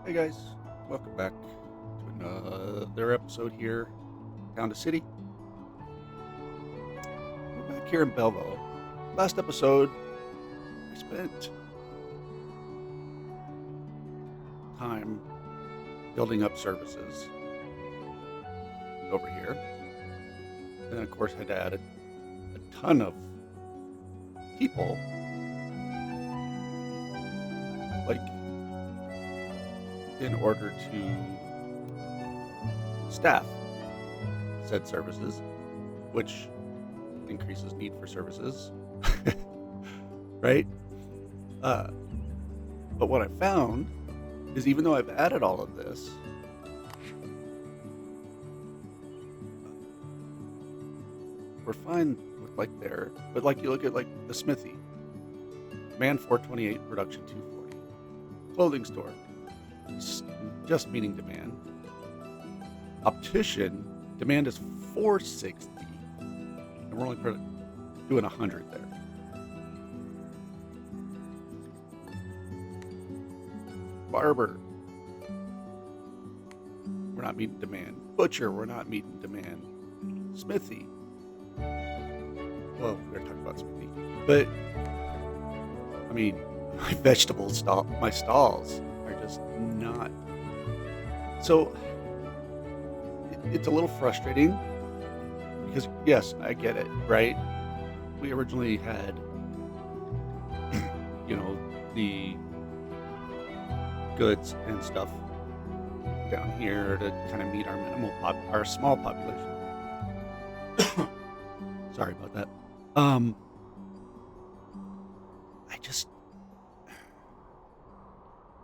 Hey guys, welcome back to another episode here, Town to City. We're back here in Belvau. Last episode, I spent time building up services over here. And then, of course, had to add a ton of people, like, in order to staff said services, which increases need for services, right? Uh, but what I found is even though I've added all of this, we're fine with but like you look at like the smithy, man 428, production 240, clothing store, just meeting demand. Optician, demand is 460, and we're only doing 100 there. Barber, we're not meeting demand. Butcher, we're not meeting demand. Smithy, well, we're talking about smithy, but I mean, my stalls are just not. So it's a little frustrating because yes, I get it, right? We originally had, the goods and stuff down here to kind of meet our small population. Sorry about that. I just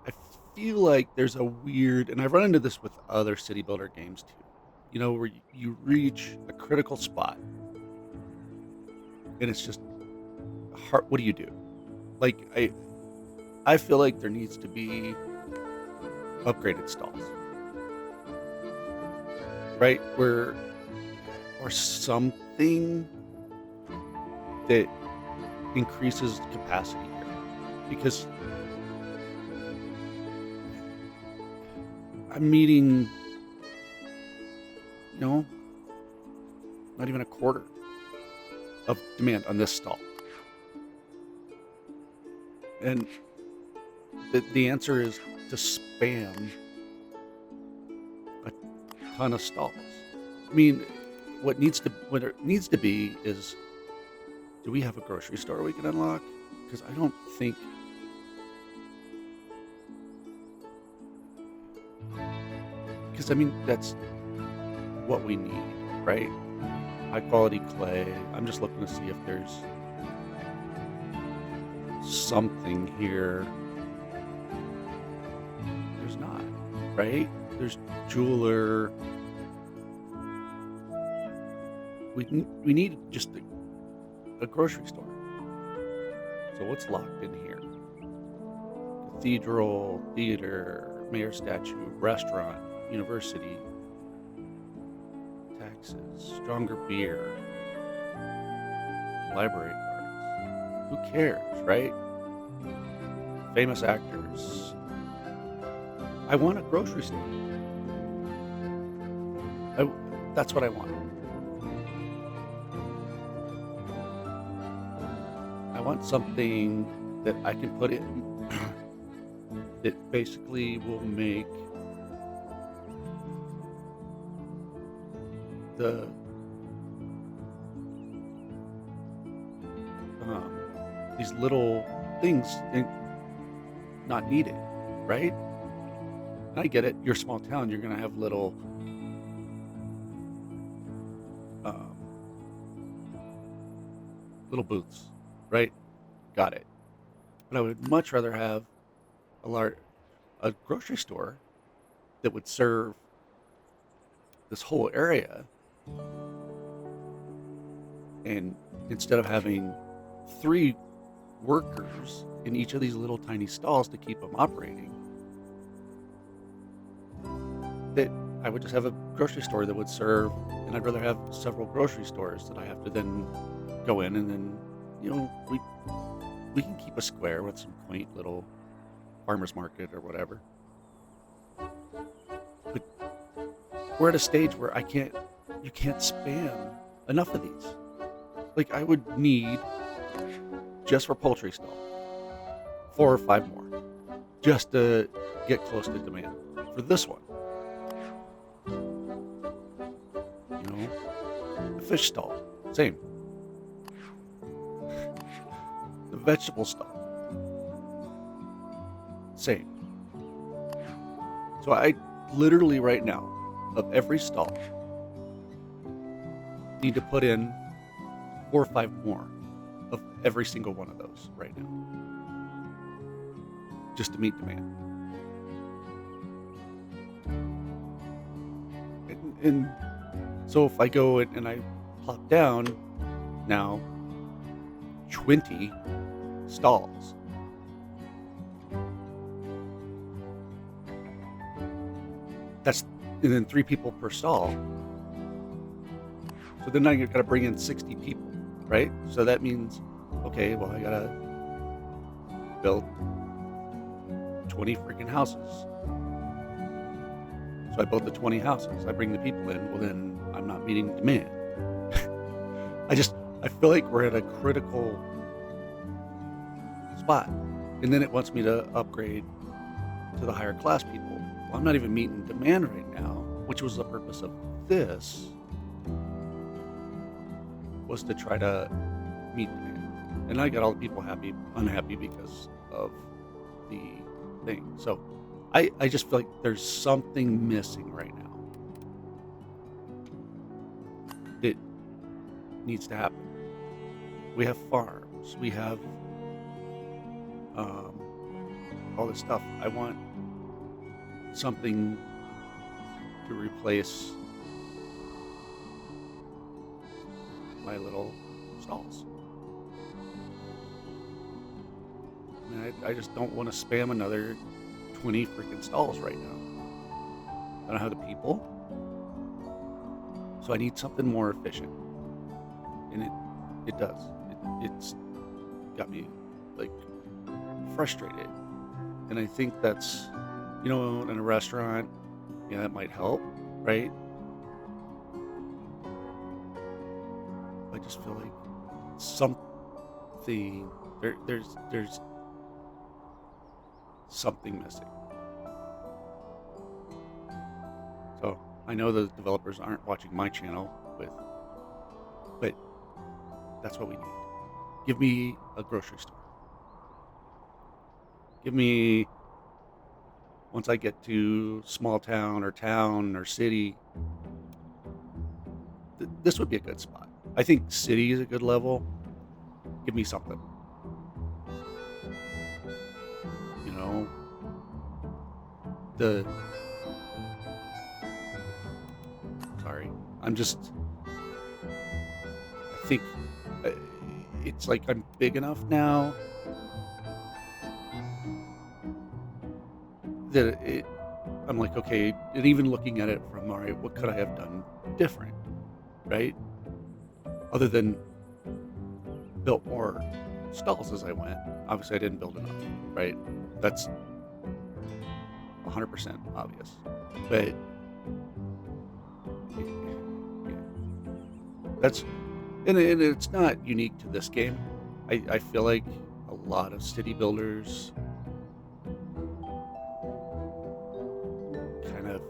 I feel like there's a weird, and I've run into this with other city builder games too. Where you reach a critical spot, and it's just hard. What do you do? Like I feel like there needs to be upgraded stalls, right? Or something that increases capacity here, because I'm meeting, not even a quarter of demand on this stall. And the answer is to spam a ton of stalls. I mean, what it needs to be is, do we have a grocery store we can unlock? Because I don't think. Because I mean, that's what we need, right? High quality clay. I'm just looking to see if there's something here. There's not, right? There's jeweler. We need just a grocery store. So what's locked in here? Cathedral, theater, mayor statue, restaurant, university, taxes, stronger beer, library cards. Who cares, right? Famous actors. I want a grocery store. That's what I want. I want something that I can put in that basically will make these little things not needed, right? And I get it. You're a small town. You're gonna have um, little booths, right? Got it. But I would much rather have a grocery store that would serve this whole area, and instead of having 3 workers in each of these little tiny stalls to keep them operating, that I would just have a grocery store that would serve, and I'd rather have several grocery stores that I have to then go in, and then we can keep a square with some quaint little farmer's market or whatever. But we're at a stage where you can't spam enough of these. Like, I would need, just for poultry stall, 4 or 5 more, just to get close to demand. For this one, the fish stall, same. The vegetable stall, same. So I literally right now, of every stall, need to put in 4 or 5 more of every single one of those right now, just to meet demand. And so if I go and I plop down now 20 stalls, and then 3 people per stall. So then you've got to bring in 60 people, right? So that means, okay, well, I got to build 20 freaking houses. So I build the 20 houses. I bring the people in. Well, then I'm not meeting demand. I feel like we're at a critical spot. And then it wants me to upgrade to the higher class people. Well, I'm not even meeting demand right now, which was the purpose of this, was to try to meet demand. And I got all the people unhappy because of the thing. So I just feel like there's something missing right now that needs to happen. We have farms, we have all this stuff. I want something to replace my little stalls. I just don't want to spam another 20 freaking stalls right now. I don't have the people, so I need something more efficient, and it does. It's got me like frustrated, and I think that's, in a restaurant, yeah, that might help, right? I just feel like something there's something missing. So I know the developers aren't watching my channel, but that's what we need. Give me a grocery store. Give me, once I get to small town or city, this would be a good spot. I think city is a good level. Give me something. Sorry, I think it's like I'm big enough now that I'm like, okay, and even looking at it from, all right, what could I have done different, right? Other than built more stalls as I went. Obviously, I didn't build enough, right? That's 100% obvious. But that's, and it's not unique to this game. I feel like a lot of city builders kind of,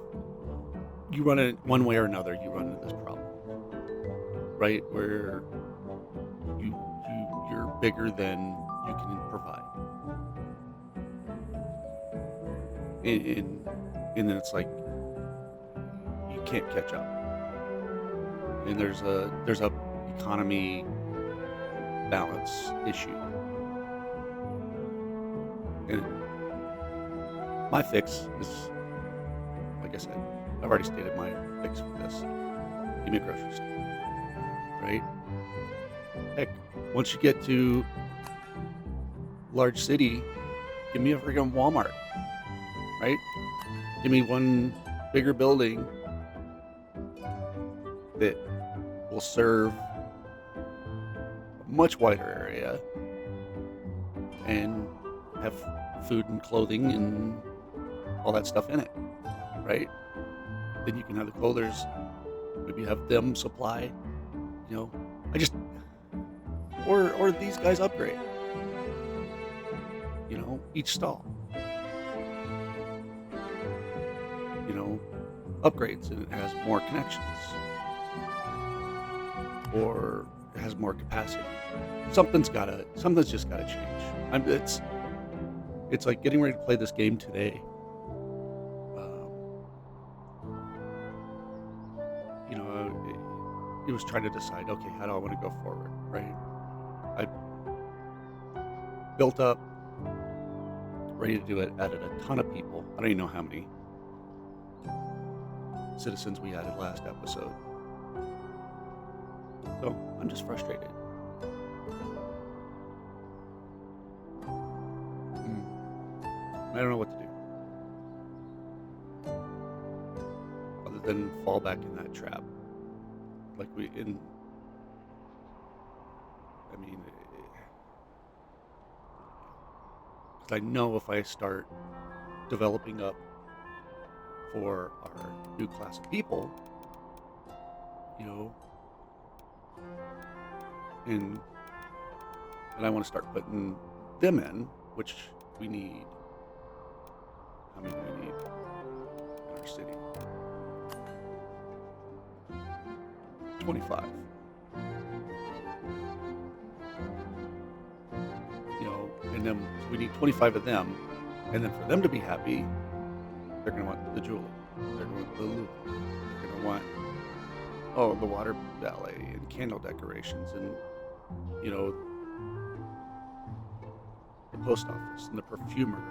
you run it one way or another, you run into this problem, right? Where you're bigger than you can provide. And then it's like you can't catch up, and there's a economy balance issue. And my fix is, like I said, I've already stated my fix for this. Give me a grocery store, right? Heck, once you get to large city, give me a freaking Walmart. Right? Give me one bigger building that will serve a much wider area and have food and clothing and all that stuff in it. right? Then you can have the coolers, maybe have them supply, you know. I just or these guys upgrade, each stall, you know, upgrades and it has more connections or it has more capacity. Something's just gotta change. It's like getting ready to play this game today. Um, it was trying to decide, okay, how do I want to go forward, right? I built up, ready to do it, added a ton of people. I don't even know how many citizens we added last episode. So I'm just frustrated. I don't know what to do other than fall back in that trap. Like I mean, because I know if I start developing up for our new class of people, and I want to start putting them in, which we need. How many do we need in our city? 25. And then we need 25 of them, and then for them to be happy, they're going to want the jewelry, they're going to want the loop, they're going to want the water ballet and candle decorations, and the post office and the perfumer,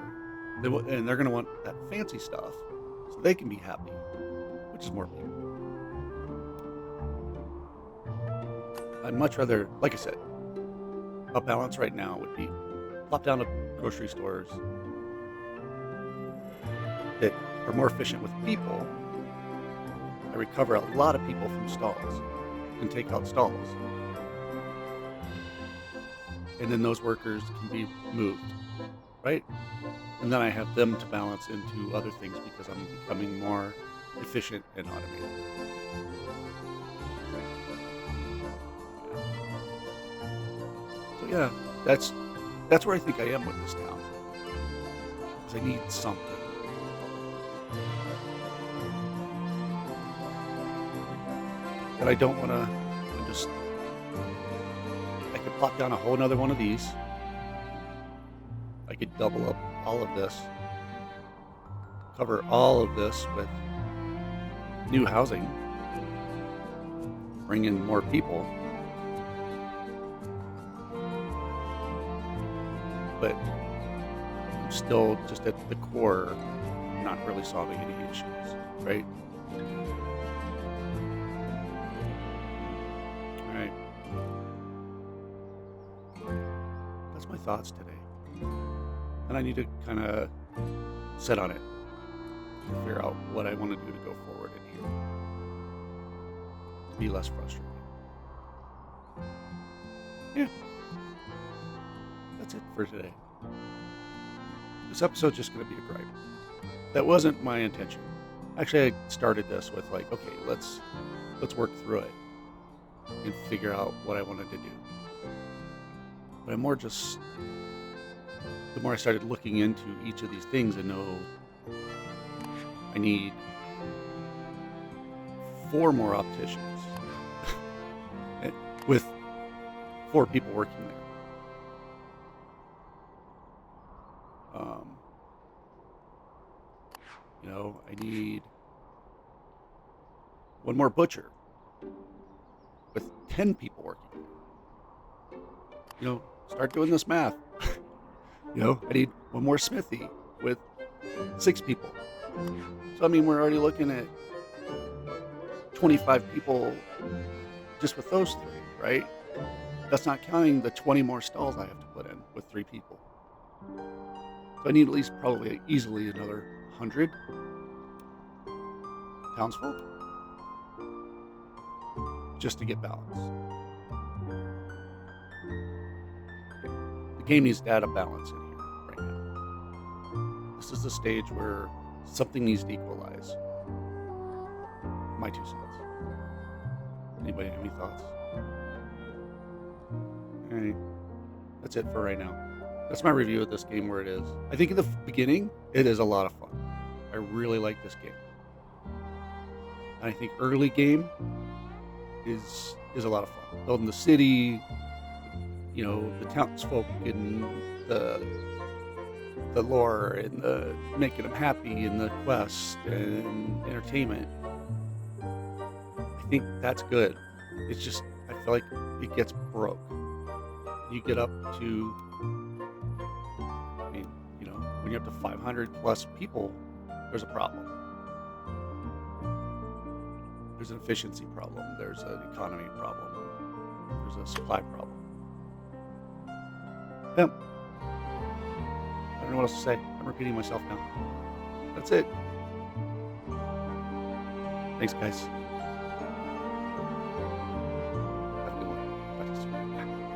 and they're going to want that fancy stuff so they can be happy, which is more people. I'd much rather, like I said, a balance right now would be plop down to grocery stores that are more efficient with people. I recover a lot of people from stalls and take out stalls. And then those workers can be moved, right? And then I have them to balance into other things because I'm becoming more efficient and automated. So yeah, that's where I think I am with this town. Because I need something. But I don't want to I could plop down a whole nother one of these. I could double up all of this. Cover all of this with new housing. Bring in more people. But I'm still just at the core not really solving any issues, right? All right. That's my thoughts today. And I need to kind of sit on it and figure out what I want to do to go forward in here. To be less frustrated. Yeah. That's it for today. This episode's just going to be a gripe. That wasn't my intention. Actually, I started this with like, okay, let's work through it and figure out what I wanted to do. But I'm more just, the more I started looking into each of these things, I know I need 4 more opticians with 4 people working there. I need 1 more butcher with 10 people working there. Start doing this math. I need 1 more smithy with 6 people. So, I mean, we're already looking at 25 people just with those 3, right? That's not counting the 20 more stalls I have to put in with 3 people. So I need at least probably easily another 100 townsfolk just to get balance. The game needs data balance in here right now. This is the stage where Something needs to equalize. My 2 cents. Anybody have any thoughts? All right. That's it for right now. That's my review of this game where it is. I think in the beginning, it is a lot of fun. I really like this game. And I think early game is a lot of fun. Building the city, the townsfolk and the lore and the making them happy and the quest and entertainment. I think that's good. It's just I feel like it gets broke. You get up to, I mean, when you're up to 500 plus people, there's a problem. There's an efficiency problem. There's an economy problem. There's a supply problem. Yeah. I don't know what else to say. I'm repeating myself now. That's it. Thanks, guys.